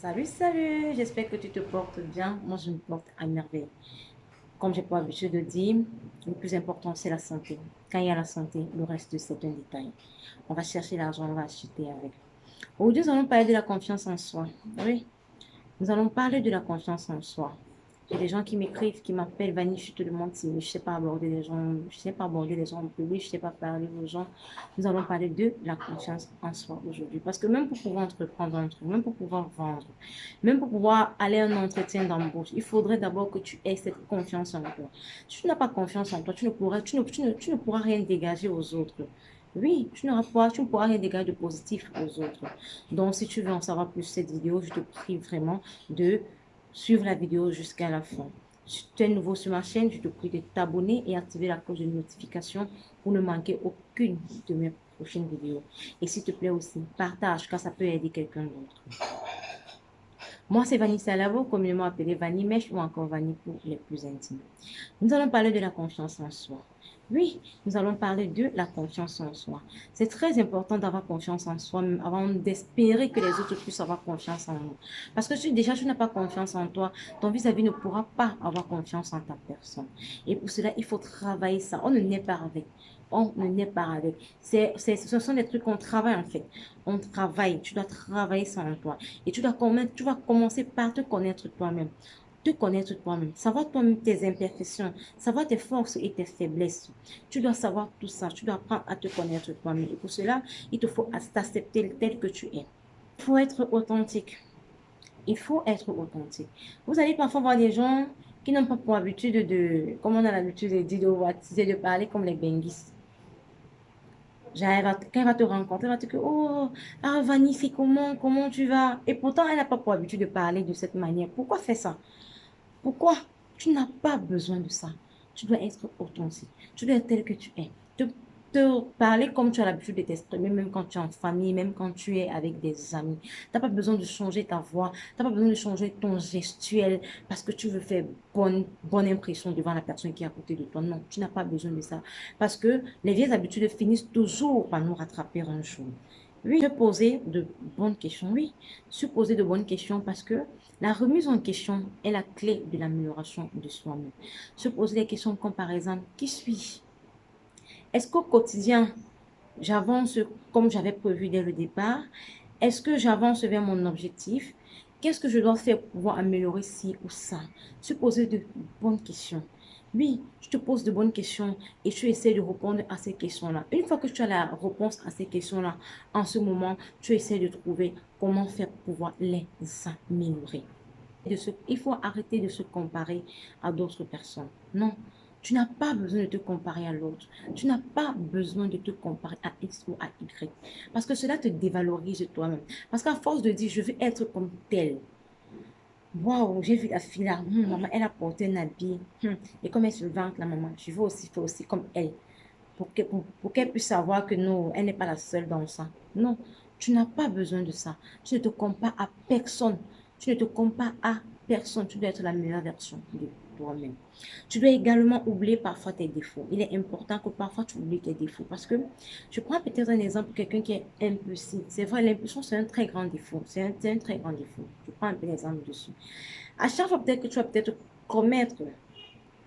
Salut, salut, j'espère que tu te portes bien. Moi, je me porte à merveille. Comme j'ai pour habitude de dire, le plus important, c'est la santé. Quand il y a la santé, le reste, c'est un détail. On va chercher l'argent, on va acheter avec. Aujourd'hui, nous allons parler de la confiance en soi. Oui, nous allons parler de la confiance en soi. J'ai des gens qui m'écrivent, qui m'appellent, Vanny, je te demande si je ne sais pas aborder les gens, je ne sais pas aborder les gens en public, je ne sais pas parler aux gens. Nous allons parler de la confiance en soi aujourd'hui. Parce que même pour pouvoir entreprendre un truc, même pour pouvoir vendre, même pour pouvoir aller à un entretien d'embauche, il faudrait d'abord que tu aies cette confiance en toi. Si tu n'as pas confiance en toi, tu ne pourras rien dégager aux autres. Oui, tu ne pourras rien dégager de positif aux autres. Donc, si tu veux en savoir plus sur cette vidéo, je te prie vraiment de suivre la vidéo jusqu'à la fin. Si tu es nouveau sur ma chaîne, je te prie de t'abonner et activer la cloche de notification pour ne manquer aucune de mes prochaines vidéos. Et s'il te plaît aussi, partage car ça peut aider quelqu'un d'autre. Moi, c'est Vanessa Lavo, communément appelée Vanny Mèche ou encore Vanny pour les plus intimes. Nous allons parler de la confiance en soi. Oui, nous allons parler de la confiance en soi. C'est très important d'avoir confiance en soi même avant d'espérer que les autres puissent avoir confiance en nous. Parce que si déjà tu n'as pas confiance en toi, ton vis-à-vis ne pourra pas avoir confiance en ta personne. Et pour cela, il faut travailler ça. On ne naît pas avec. On ne naît pas avec. Ce sont des trucs qu'on travaille en fait. On travaille. Tu dois travailler ça en toi. Et tu vas commencer par te connaître toi-même. Te connaître toi-même, savoir toi-même tes imperfections, savoir tes forces et tes faiblesses. Tu dois savoir tout ça, tu dois apprendre à te connaître toi-même. Et pour cela, il te faut t'accepter tel que tu es. Il faut être authentique. Il faut être authentique. Vous allez parfois voir des gens qui n'ont pas pour habitude comme on a l'habitude de dire, de parler comme les benguis. Quand elle va te rencontrer, elle va te dire, oh, ah, Vanny, c'est comment tu vas? Et pourtant, elle n'a pas pour habitude de parler de cette manière. Pourquoi faire ça? Pourquoi? Tu n'as pas besoin de ça. Tu dois être authentique. Tu dois être tel que tu es. Te parler comme tu as l'habitude de t'exprimer, même quand tu es en famille, même quand tu es avec des amis. Tu n'as pas besoin de changer ta voix. Tu n'as pas besoin de changer ton gestuel parce que tu veux faire bonne impression devant la personne qui est à côté de toi. Non, tu n'as pas besoin de ça. Parce que les vieilles habitudes finissent toujours par nous rattraper un jour. Oui, se poser de bonnes questions. Oui, se poser de bonnes questions parce que la remise en question est la clé de l'amélioration de soi-même. Se poser des questions comme par exemple, qui suis-je? Est-ce qu'au quotidien, j'avance comme j'avais prévu dès le départ? Est-ce que j'avance vers mon objectif? Qu'est-ce que je dois faire pour pouvoir améliorer ci ou ça? Se poser de bonnes questions. Oui, tu te poses de bonnes questions et tu essaies de répondre à ces questions-là. Une fois que tu as la réponse à ces questions-là, en ce moment, tu essaies de trouver comment faire pour pouvoir les améliorer. Il faut arrêter de se comparer à d'autres personnes. Non, tu n'as pas besoin de te comparer à l'autre. Tu n'as pas besoin de te comparer à X ou à Y. Parce que cela te dévalorise toi-même. Parce qu'à force de dire, je veux être comme tel. Waouh, j'ai vu la fille là. Maman, elle a porté un habit. Et comme elle se vante, la maman, je veux aussi faire aussi comme elle. Pour qu'elle puisse savoir que non, elle n'est pas la seule dans ça. Non, tu n'as pas besoin de ça. Tu ne te compares à personne. Tu ne te compares à personne. Tu dois être la meilleure version de toi-même. Tu dois également oublier parfois tes défauts. Il est important que parfois tu oublies tes défauts. Parce que je prends peut-être un exemple pour quelqu'un qui est impulsif. C'est vrai, l'impulsion, c'est un très grand défaut. C'est un très grand défaut. Je prends un peu l'exemple dessus. À chaque fois, peut-être que tu vas peut-être commettre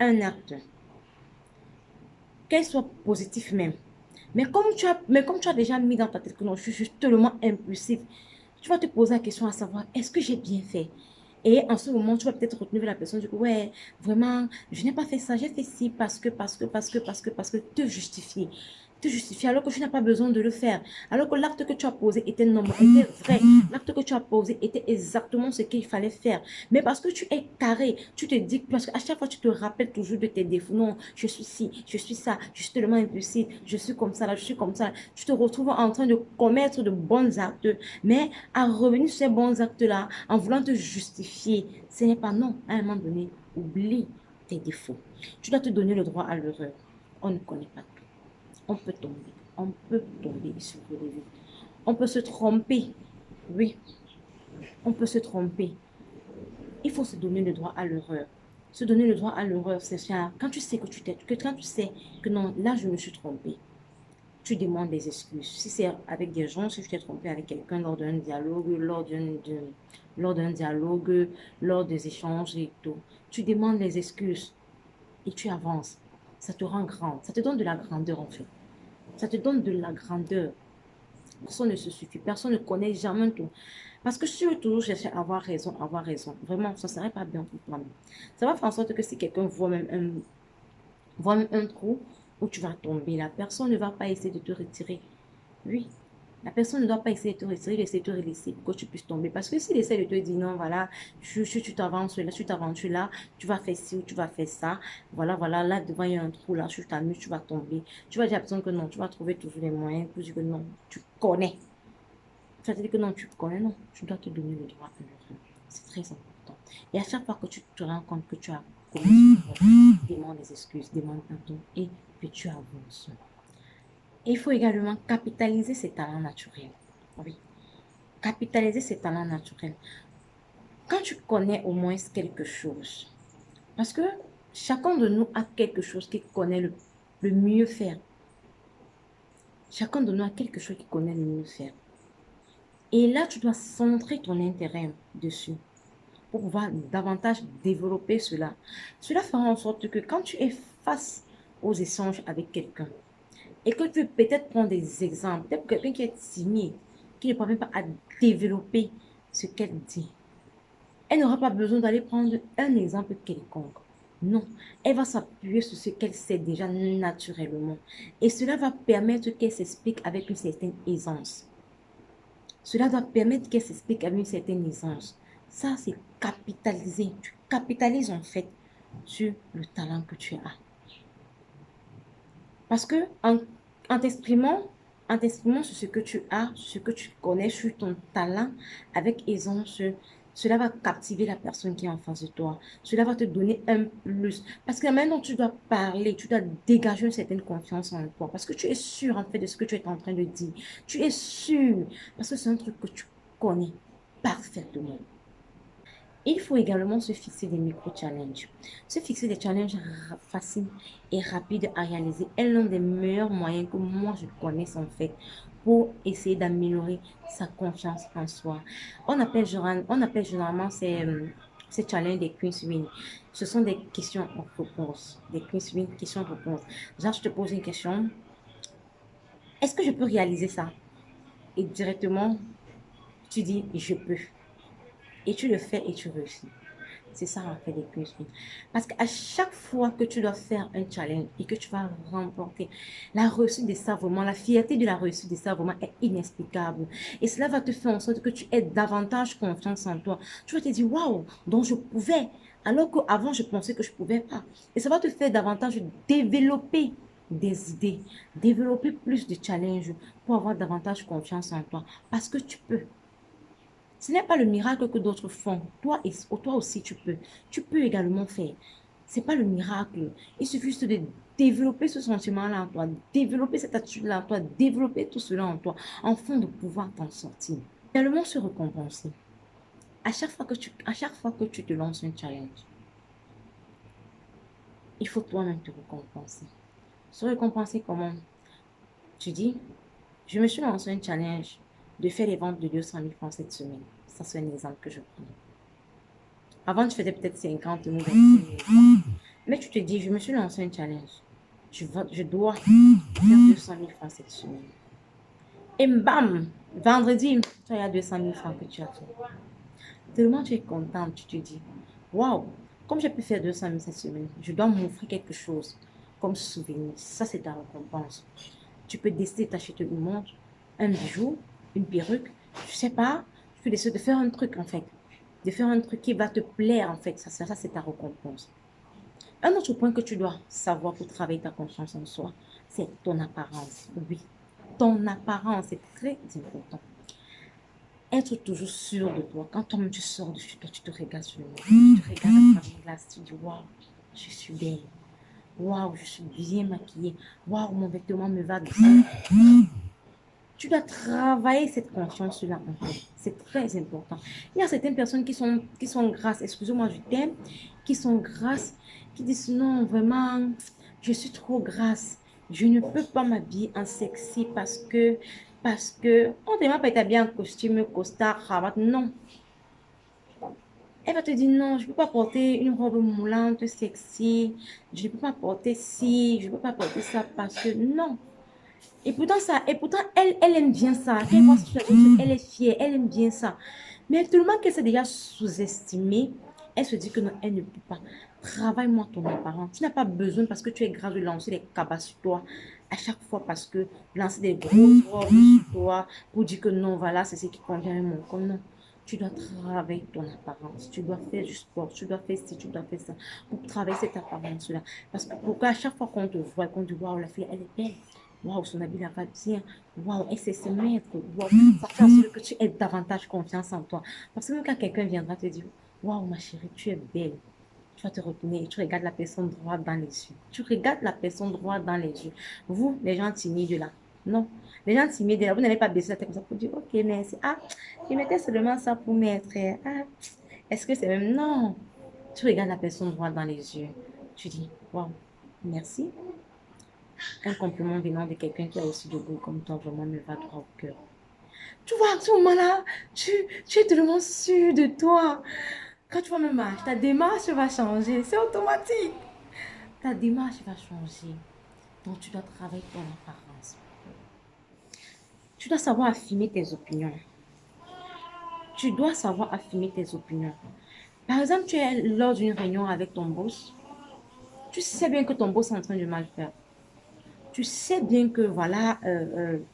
un acte, qu'elle soit positive même. Mais comme tu as déjà mis dans ta tête que non, je suis tellement impulsif, tu vas te poser la question à savoir, est-ce que j'ai bien fait? Et en ce moment, tu vas peut-être retenir la personne, du coup, ouais, vraiment, je n'ai pas fait ça, j'ai fait ci parce que, te justifier. Te justifier alors que tu n'as pas besoin de le faire. Alors que l'acte que tu as posé était normal, était vrai. L'acte que tu as posé était exactement ce qu'il fallait faire. Mais parce que tu es carré, tu te dis, parce qu'à chaque fois, tu te rappelles toujours de tes défauts. Non, je suis ci, je suis ça, je suis tellement impulsif, je suis comme ça, là, je suis comme ça. Tu te retrouves en train de commettre de bons actes, mais à revenir sur ces bons actes-là, en voulant te justifier, ce n'est pas non. À un moment donné, oublie tes défauts. Tu dois te donner le droit à l'erreur. On ne connaît pas tout. On peut tomber et se relever. On peut se tromper. Oui, on peut se tromper. Il faut se donner le droit à l'erreur. Se donner le droit à l'erreur, c'est ça. Quand tu sais que quand tu sais que non, là, je me suis trompée. tu demandes des excuses. Si c'est avec des gens, si je t'ai trompé avec quelqu'un lors d'un dialogue, lors des échanges et tout, tu demandes les excuses et tu avances. Ça te rend grand. Ça te donne de la grandeur en fait. Ça te donne de la grandeur. Personne ne se suffit. Personne ne connaît jamais tout. Parce que si tu veux toujours chercher à avoir raison, vraiment, ça ne serait pas bien pour toi. Ça va faire en sorte que si quelqu'un voit même un trou où tu vas tomber, la personne ne va pas essayer de te retirer. Oui, la personne ne doit pas essayer de te retirer, essayer de te laisser pour que tu puisses tomber. Parce que s'il essaie de te dire non, voilà, tu t'avances là, tu t'aventures là, tu vas faire ci ou tu vas faire ça, voilà, voilà, là devant il y a un trou, là, tu t'amuses, tu vas tomber. Tu vas dire à la personne que non, tu vas trouver toujours les moyens pour dire que non, tu connais. Tu vas te dire que non, tu connais, non, tu dois te donner le droit à l'erreur. C'est très important. Et à chaque fois que tu te rends compte que tu as commis une erreur, demande des excuses, demande pardon et puis tu avances. Il faut également capitaliser ses talents naturels. Oui, capitaliser ses talents naturels. Quand tu connais au moins quelque chose, parce que chacun de nous a quelque chose qu'il connaît le mieux faire. Chacun de nous a quelque chose qu'il connaît le mieux faire. Et là, tu dois centrer ton intérêt dessus pour pouvoir davantage développer cela. Cela fera en sorte que quand tu es face aux échanges avec quelqu'un, et que tu veux peut-être prendre des exemples, peut-être quelqu'un qui est timide, qui ne parvient pas à développer ce qu'elle dit. Elle n'aura pas besoin d'aller prendre un exemple quelconque. Non, elle va s'appuyer sur ce qu'elle sait déjà naturellement. Et cela va permettre qu'elle s'explique avec une certaine aisance. Cela va permettre qu'elle s'explique avec une certaine aisance. Ça, c'est capitaliser. Tu capitalises en fait sur le talent que tu as. Parce que en t'exprimant sur ce que tu as, sur ce que tu connais, sur ton talent, avec aisance, cela va captiver la personne qui est en face de toi. Cela va te donner un plus. Parce que maintenant, tu dois parler, tu dois dégager une certaine confiance en toi. Parce que tu es sûr, en fait, de ce que tu es en train de dire. Tu es sûr. Parce que c'est un truc que tu connais parfaitement. Il faut également se fixer des micro-challenges. Se fixer des challenges faciles et rapides à réaliser est l'un des meilleurs moyens que moi je connaisse en fait pour essayer d'améliorer sa confiance en soi. On appelle généralement ces challenges des quiz win. Ce sont des questions-réponses. Des quiz win, questions-réponses. Genre, je te pose une question. Est-ce que je peux réaliser ça? Et directement, tu dis, je peux. Et tu le fais et tu réussis. C'est ça en fait les quiz. Parce qu'à chaque fois que tu dois faire un challenge et que tu vas remporter, la réussite de ça vraiment, la fierté de la réussite de ça vraiment est inexplicable. Et cela va te faire en sorte que tu aies davantage confiance en toi. Tu vas te dire, waouh, donc je pouvais. Alors qu'avant, je pensais que je ne pouvais pas. Et ça va te faire davantage développer des idées, développer plus de challenges pour avoir davantage confiance en toi. Parce que tu peux. Ce n'est pas le miracle que d'autres font. Toi aussi, tu peux. Tu peux également faire. Ce n'est pas le miracle. Il suffit juste de développer ce sentiment-là en toi, développer cette attitude-là en toi, développer tout cela en toi, afin de pouvoir t'en sortir. Également se récompenser. À chaque fois que tu te lances un challenge, il faut toi-même te récompenser. Se récompenser comment? Tu dis, je me suis lancé un challenge de faire les ventes de 200 000 francs cette semaine. Ça, c'est un exemple que je prends. Avant, tu faisais peut-être 50 000, 25 000. Mais tu te dis, je me suis lancé un challenge. Je dois faire 200 000 francs cette semaine. Et bam, vendredi, tu as 200 000 francs que tu as fait. Tellement tu es contente, tu te dis, waouh, comme j'ai pu faire 200 000 cette semaine, je dois m'offrir quelque chose comme souvenir. Ça, c'est ta récompense. Tu peux décider d'acheter une montre, un bijou, une perruque, je sais pas. Tu peux décider de faire un truc en fait. De faire un truc qui va te plaire en fait. Ça c'est ta récompense. Un autre point que tu dois savoir pour travailler ta confiance en soi, c'est ton apparence. Oui, ton apparence est très important. Être toujours sûr de toi. Quand toi-même tu sors de chez toi, tu te regardes sur le miroir. Tu te regardes à travers la glace, tu dis waouh, je suis belle. Waouh, je suis bien maquillée. Waouh, mon vêtement me va de ça. Tu dois travailler cette confiance-là en toi. C'est très important. Il y a certaines personnes qui sont grasses, excusez-moi, je t'aime, qui sont grasses, qui disent non, vraiment, je suis trop grasse. Je ne peux pas m'habiller en sexy parce que on ne demande pas t'habiller en costume, costard, cravate. Non. Elle va te dire non, je ne peux pas porter une robe moulante, sexy. Je ne peux pas porter ci, je ne peux pas porter ça parce que non. Et pourtant, elle aime bien ça. Elle voit sur elle est fière, elle aime bien ça. Mais tellement qu'elle s'est déjà sous-estimée, elle se dit que non, elle ne peut pas. Travaille-moi ton apparence. Tu n'as pas besoin parce que tu es grave de lancer des cabas sur toi à chaque fois parce que lancer des grosses robes sur toi pour dire que non, voilà, c'est ce qui convient à mon corps. Non. Tu dois travailler ton apparence. Tu dois faire du sport. Tu dois faire ci, tu dois faire ça pour travailler cette apparence-là. Parce que pourquoi à chaque fois qu'on te voit, qu'on te voit, oh, la fille, elle est belle. Waouh, son habit la va bien. Waouh, elle sait se mettre. Waouh, ça fait en sorte que tu aies davantage confiance en toi. Parce que même quand quelqu'un viendra te dire, waouh, ma chérie, tu es belle. Tu vas te retourner et tu regardes la personne droit dans les yeux. Tu regardes la personne droit dans les yeux. Vous, les gens timides là, non. Les gens timides là, vous n'allez pas baisser la tête comme ça pour dire, ok, merci. Ah, il mettait seulement ça pour mettre. Ah, est-ce que c'est même. Non. Tu regardes la personne droit dans les yeux. Tu dis, waouh, merci. Un compliment venant de quelqu'un qui a aussi de goût comme toi, vraiment me va droit au cœur. Tu vois, à ce moment-là, tu es tellement sûr de toi. Quand tu vas me marcher, ta démarche va changer. C'est automatique. Ta démarche va changer. Donc, tu dois travailler ton apparence. Tu dois savoir affirmer tes opinions. Tu dois savoir affirmer tes opinions. Par exemple, tu es lors d'une réunion avec ton boss. Tu sais bien que ton boss est en train de mal faire. Tu sais bien que voilà,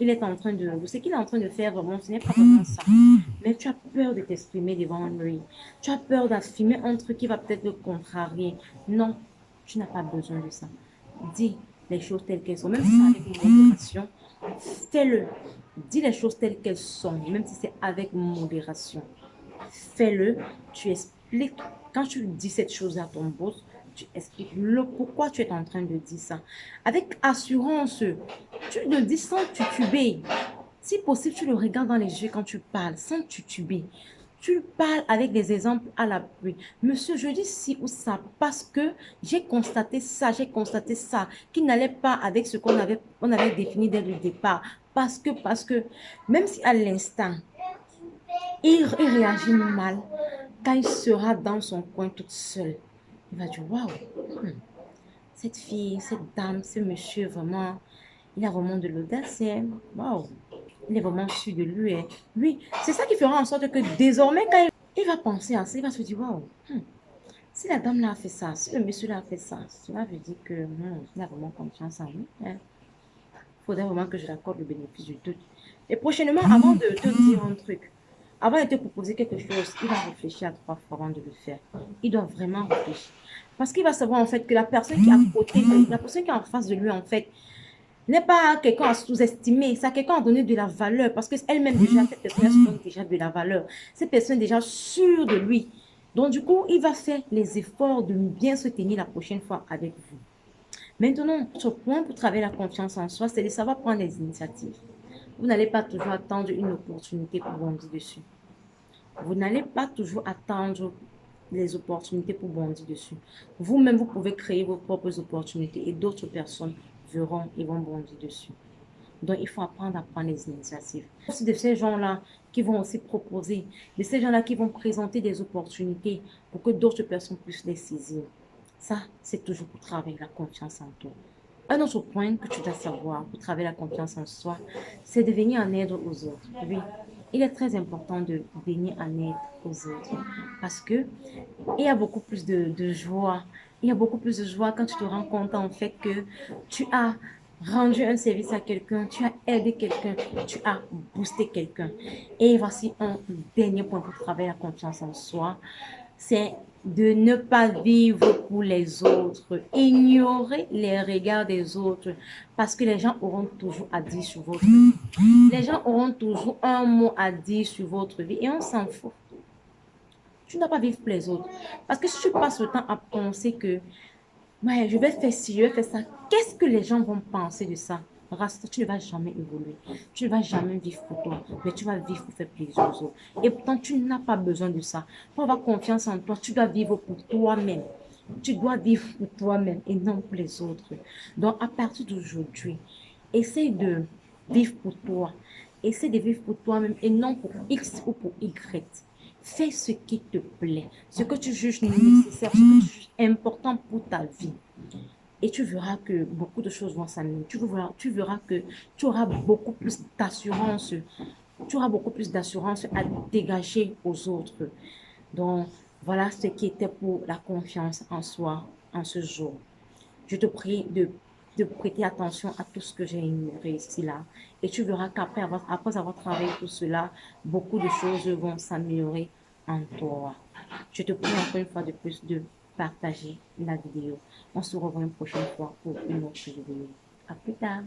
il est en train de, ce qu'il est en train de faire vraiment, ce n'est pas vraiment ça. Mais tu as peur de t'exprimer devant lui. Tu as peur d'affirmer un truc qui va peut-être le contrarier. Non, tu n'as pas besoin de ça. Dis les choses telles qu'elles sont, même si c'est avec modération, fais-le. Dis les choses telles qu'elles sont, même si c'est avec modération. Fais-le, tu expliques. Quand tu dis cette chose à ton boss, tu expliques le pourquoi tu es en train de dire ça. Avec assurance, tu le dis sans tituber. Si possible, tu le regardes dans les yeux quand tu parles, sans tituber. Tu parles avec des exemples à l'appui. Monsieur, je dis ci ou ça parce que j'ai constaté ça, qui n'allait pas avec ce qu'on avait défini dès le départ. Parce que, même si à l'instant, il réagit mal, quand il sera dans son coin toute seule, il va dire, waouh, cette fille, cette dame, ce monsieur, vraiment, il a vraiment de l'audace. Waouh, il est vraiment sûr de lui. Oui, c'est ça qui fera en sorte que désormais, quand il va penser à ça, il va se dire, waouh, si la dame là a fait ça, si le monsieur là a fait ça, cela veut dire que il a vraiment confiance en lui. Il faudrait vraiment que je l'accorde le bénéfice du doute. Et prochainement, avant de te dire un truc, avant de te proposer quelque chose, il va réfléchir à 3 fois avant de le faire. Il doit vraiment réfléchir. Parce qu'il va savoir en fait que la personne qui est à côté, la personne qui est en face de lui en fait, n'est pas quelqu'un à sous-estimer, c'est quelqu'un à donner de la valeur. Parce qu'elle-même déjà, cette personne se donne déjà de la valeur. Cette personne est déjà sûre de lui. Donc du coup, il va faire les efforts de bien se tenir la prochaine fois avec vous. Maintenant, ce point pour travailler la confiance en soi, c'est de savoir prendre des initiatives. Vous n'allez pas toujours attendre une opportunité pour bondir dessus. Vous n'allez pas toujours attendre les opportunités pour bondir dessus. Vous-même, vous pouvez créer vos propres opportunités et d'autres personnes verront et vont bondir dessus. Donc, il faut apprendre à prendre les initiatives. C'est de ces gens-là qui vont aussi proposer, de ces gens-là qui vont présenter des opportunités pour que d'autres personnes puissent les saisir. Ça, c'est toujours pour travailler la confiance en toi. Un autre point que tu dois savoir pour travailler la confiance en soi, c'est de venir en aide aux autres. Oui, il est très important de venir en aide aux autres parce que il y a beaucoup plus de joie. Il y a beaucoup plus de joie quand tu te rends compte en fait que tu as rendu un service à quelqu'un, tu as aidé quelqu'un, tu as boosté quelqu'un. Et voici un dernier point pour travailler la confiance en soi, c'est de ne pas vivre pour les autres, ignorer les regards des autres, parce que les gens auront toujours à dire sur votre vie. Les gens auront toujours un mot à dire sur votre vie et on s'en fout. Tu ne dois pas vivre pour les autres. Parce que si tu passes le temps à penser que ouais, je vais faire ci, je vais faire ça, qu'est-ce que les gens vont penser de ça? Rasta, tu ne vas jamais évoluer. Tu ne vas jamais vivre pour toi, mais tu vas vivre pour faire plaisir aux autres. Et pourtant, tu n'as pas besoin de ça. Pour avoir confiance en toi, tu dois vivre pour toi-même. Tu dois vivre pour toi-même et non pour les autres. Donc, à partir d'aujourd'hui, essaye de vivre pour toi. Essaye de vivre pour toi-même et non pour X ou pour Y. Fais ce qui te plaît, ce que tu juges nécessaire, ce que tu juges important pour ta vie. Et tu verras que beaucoup de choses vont s'améliorer. Tu verras que tu auras beaucoup plus d'assurance. Tu auras beaucoup plus d'assurance à dégager aux autres. Donc, voilà ce qui était pour la confiance en soi en ce jour. Je te prie de prêter attention à tout ce que j'ai énuméré ici là. Et tu verras après avoir travaillé tout cela, beaucoup de choses vont s'améliorer en toi. Je te prie encore une fois de plus de partager la vidéo. On se revoit une prochaine fois pour une autre vidéo. À plus tard.